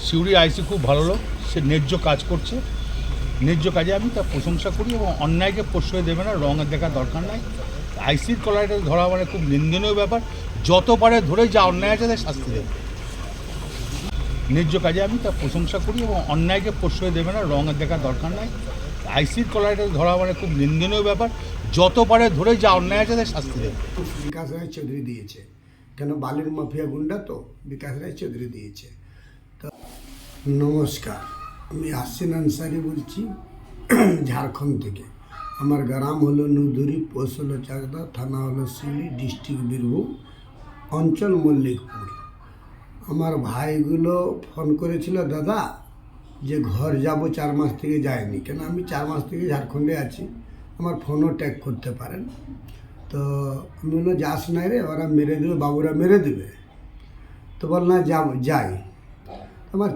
সিউড়ি আইসি খুব ভালো লোক, সে ন্যায্য কাজ করছে। ন্যায্য কাজে আমি তার প্রশংসা করি এবং অন্যায়কে প্রশ্রয় দেবে না, রঙের দেখার দরকার নাই। আইসির কলারটা ধরা মানে খুব নিন্দনীয় ব্যাপার। যত পারে ধরে যা অন্যায় আছে তার শাস্তি দেবে। ন্যায্য কাজে আমি তার প্রশংসা করি এবং অন্যায়কে প্রশ্রয় দেবে না, রঙের দেখার দরকার নাই। আইসির কলারটা ধরা মানে খুব নিন্দনীয় ব্যাপার। যত পারে ধরে যা অন্যায় আছে তার শাস্তি দেবে। বিকাশ রায় চৌধুরী দিয়েছে, কেন বালির মাফিয়া গুন্ডা তো বিকাশ রায় চৌধুরী দিয়েছে। তো নমস্কার, আমি আসিন আনসারি বলছি ঝাড়খণ্ড থেকে। আমার গ্রাম হলো নুধুরি, পোস্ট হলো চাকদা, থানা হলো সিউড়ি, ডিস্ট্রিক্ট বীরভূম, অঞ্চল মল্লিকপুর। আমার ভাইগুলো ফোন করেছিল, দাদা যে ঘর যাব 4 মাস থেকে যায়নি, কেন আমি 4 মাস থেকে ঝাড়খণ্ডে আছি, আমার ফোনও ট্যাগ করতে পারেন। তো আমি বললো যাস নাই রে, ওরা মেরে দেবে, বাবুরা মেরে দেবে। তো বল না যাই। আমার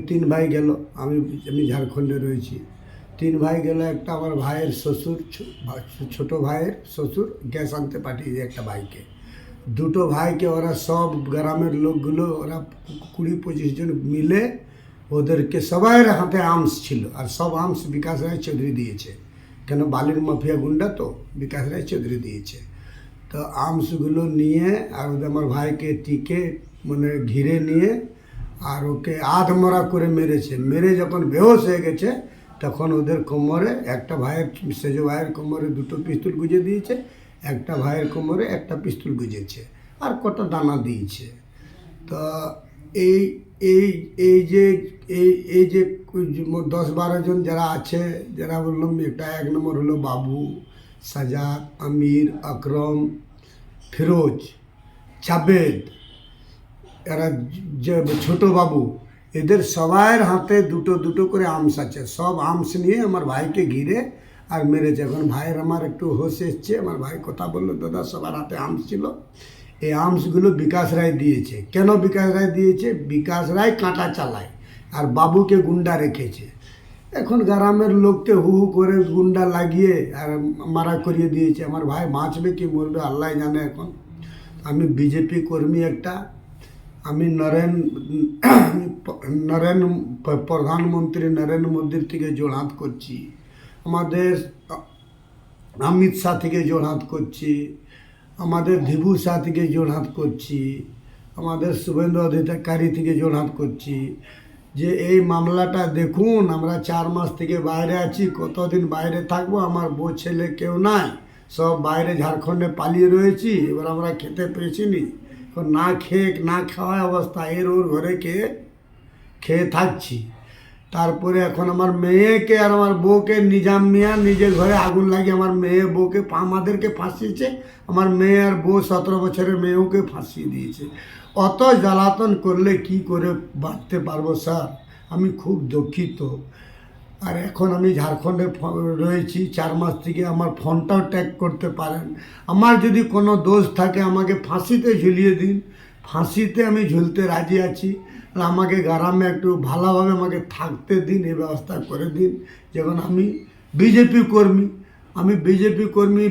3 ভাই গেল, আমি ঝাড়খণ্ডে রয়েছি। 3 ভাই গেল, একটা আমার ভাইয়ের শ্বশুর, ছোটো ভাইয়ের শ্বশুর গ্যাস আনতে পাঠিয়েছে একটা ভাইকে। 2টো ভাইকে ওরা সব গ্রামের লোকগুলো, ওরা 20-25 জন মিলে ওদেরকে সবাইয়ের হাতে আর্মস ছিল, আর সব আর্মস বিকাশ রায় চৌধুরী দিয়েছে, কেন বালির মাফিয়া গুন্ডা তো বিকাশ রায় চৌধুরী দিয়েছে। তো আর্মসগুলো নিয়ে আর ওদের আমার ভাইকে টিকে মানে ঘিরে নিয়ে আর ওকে আধমরা করে মেরেছে। মেরে যখন বেহোশ হয়ে গেছে তখন ওদের কোমরে, একটা ভাইয়ের, সেজ ভাইয়ের কোমরে 2টো পিস্তল গুঁজে দিয়েছে, একটা ভাইয়ের কোমরে একটা পিস্তল গুঁজেছে, আর কত দানা দিয়েছে। তো এই এই এই যে এই যে 10-12 জন যারা আছে, যারা বললাম, একটা 1 নম্বর হলো বাবু, সাজাদ, আমির, আকরম, ফিরোজ, জাবেদ, এরা যে ছোটো বাবু, এদের সবার হাতে 2টো করে আর্মস আছে। সব আর্মস নিয়ে আমার ভাইকে ঘিরে আর মেরেছে। এখন ভাইয়ের আমার একটু হোশ এসছে, আমার ভাই কথা বললো, দাদা সবার হাতে আর্মস ছিল। এই আর্মসগুলো বিকাশ রায় দিয়েছে। কেন বিকাশ রায় দিয়েছে? বিকাশ রায় কাঁটা চালায় আর বাবুকে গুন্ডা রেখেছে। এখন গ্রামের লোককে হু হু করে গুন্ডা লাগিয়ে আর মারা করিয়ে দিয়েছে। আমার ভাই বাঁচবে কি মরবে আল্লাহ জানে। এখন আমি বিজেপি কর্মী একটা, আমি প্রধানমন্ত্রী নরেন্দ্র মোদীর থেকে জোড়হাত করছি, আমাদের অমিত শাহ থেকে জোড়হাত করছি, আমাদের ভিভু শাহ থেকে জোড়হাত করছি, আমাদের শুভেন্দু অধিকারী থেকে জোড়হাত করছি যে এই মামলাটা দেখুন। আমরা 4 মাস থেকে বাইরে আছি, কতদিন বাইরে থাকবো? আমার বউ ছেলে কেউ নাই, সব বাইরে ঝাড়খণ্ডে পালিয়ে রয়েছি। এবার আমরা খেতে পেয়েছি নি, না খেয়ে না খাওয়া অবস্থা, ওর ঘরে খেয়ে থাকছি। তারপরে এখন আমার মেয়েকে আর আমার বউকে নিজাম মিয়া নিজের ঘরে আগুন লাগিয়ে আমার মেয়ে বউকে আমাদেরকে ফাঁসিয়েছে। আমার মেয়ে আর বউ 17 বছরের মেয়েওকে ফাঁসিয়ে দিয়েছে। অত জ্বালাতন করলে কি করে বাঁচতে পারবো স্যার? আমি খুব দুঃখিত। আর এখন আমি ঝাড়খণ্ডে রয়েছি 4 মাস থেকে, আমার ফোনটাও ট্যাগ করতে পারেন। আমার যদি কোনো দোষ থাকে আমাকে ফাঁসিতে ঝুলিয়ে দিন, ফাঁসিতে আমি ঝুলতে রাজি আছি। আমাকে গ্রামে একটু ভালোভাবে আমাকে থাকতে দিন, এই ব্যবস্থা করে দিন। যখন আমি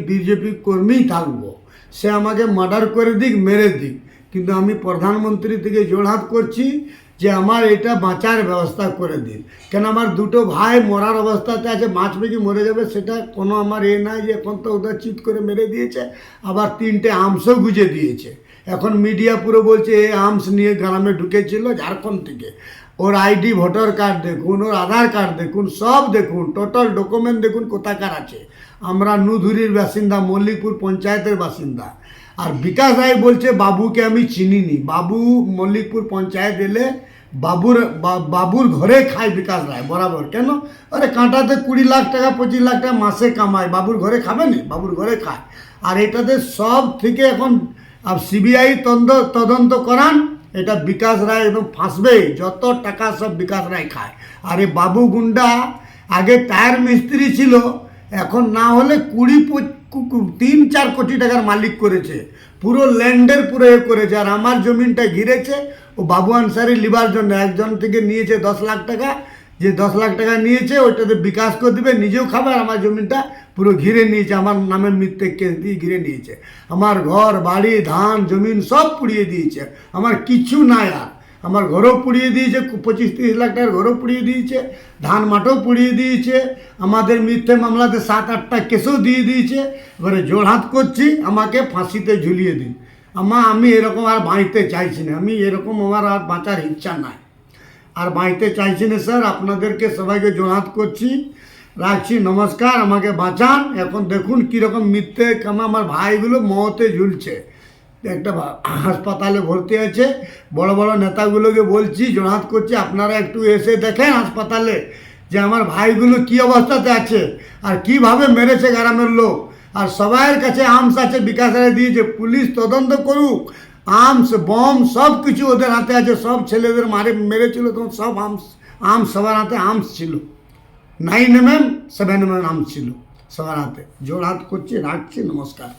বিজেপি কর্মীই থাকবো। সে আমাকে মার্ডার করে দিক, মেরে দিক, কিন্তু আমি প্রধানমন্ত্রী থেকে জোড়হাত করছি যে আমার এটা বাঁচার ব্যবস্থা করে দিন। কেন আমার 2টো ভাই মরার অবস্থাতে আছে, বাঁচবে কি মরে যাবে সেটা কোনো আমার নাই। যে এখন তো ওদের চিৎ করে মেরে দিয়েছে, আবার 3টে আর্মসও গুঁজে দিয়েছে। এখন মিডিয়া পুরো বলছে এই আর্মস নিয়ে গ্রামে ঢুকেছিল ঝাড়খণ্ড থেকে। ওর আইডি, ভোটার কার্ড দেখুন, ওর আধার কার্ড দেখুন, সব দেখুন, টোটাল ডকুমেন্ট দেখুন কোথাকার আছে। আমরা নুধুরির বাসিন্দা, মল্লিকপুর পঞ্চায়েতের বাসিন্দা। আর বিকাশ রায় বলছে বাবুকে আমি চিনিনি। বাবু মল্লিকপুর পঞ্চায়েত এলে বাবুর ঘরে খায় বিকাশ রায় বরাবর। কেন? আরে কাঁটাতে 20 লাখ টাকা 25 লাখ টাকা মাসে কামায়, বাবুর ঘরে খাবে না? বাবুর ঘরে খায়। আর এটাতে সব থেকে এখন সিবিআই তদন্ত করান, এটা বিকাশ রায় একদম ফাঁসবে। যত টাকা সব বিকাশ রায় খায়। আর এই বাবু গুন্ডা আগে টায়ার মিস্ত্রি ছিল, এখন না হলে 3-4 কোটি টাকার মালিক করেছে। পুরো ল্যান্ডের পুরো করেছে। আর আমার জমিনটা ঘিরেছে ও বাবু আনসারি লিবার জন্য। একজন থেকে নিয়েছে 10 লাখ টাকা, যে 10 লাখ টাকা নিয়েছে ওইটাতে বিকাশ করে দেবে, নিজেও খাবে। আর আমার জমিনটা পুরো ঘিরে নিয়েছে, আমার নামে মিথ্যে কেস দিয়ে ঘিরে নিয়েছে। আমার ঘর বাড়ি ধান জমিন সব পুড়িয়ে দিয়েছে, আমার কিছু নাই। আর আমার ঘরও পুড়িয়ে দিয়েছে, 25-30 লাখ টাকার ঘরও পুড়িয়ে দিয়েছে, ধান মাঠও পুড়িয়ে দিয়েছে, আমাদের মিথ্যে মামলাতে 7-8টা কেসও দিয়ে দিয়েছে। এবারে জোড়হাত করছি, আমাকে ফাঁসিতে ঝুলিয়ে দিন। আমি এরকম আর বাঁচতে চাইছি না, আমি এরকম আমার আর বাঁচার ইচ্ছা নাই, আর বাঁচতে চাইছি না স্যার। আপনাদেরকে সবাইকে জোড়হাত করছি, রাখছি, নমস্কার। আমাকে বাঁচান। এখন দেখুন কীরকম মিথ্যে আমার ভাইগুলো মতে ঝুলছে, একটা হাসপাতালে ভর্তি আছে। বড় বড় নেতাগুলোকে বলছি, জোড়হাত করছি, আপনারা একটু এসে দেখেন হাসপাতালে যে আমার ভাইগুলো কী অবস্থাতে আছে আর কিভাবে মেরেছে গ্রামের লোক। আর সবাইয়ের কাছে আর্মস আছে, বিকাশ রায় দিয়েছে, পুলিশ তদন্ত করুক। আর্মস বম সব কিছু ওদের হাতে আছে, সব ছেলেদের মেরেছিল তখন সব আর্মস সবার হাতে আর্মস ছিল, 9mm 7mm আর্মস ছিল সবার হাতে। জোড়হাত করছি, রাখছি, নমস্কার।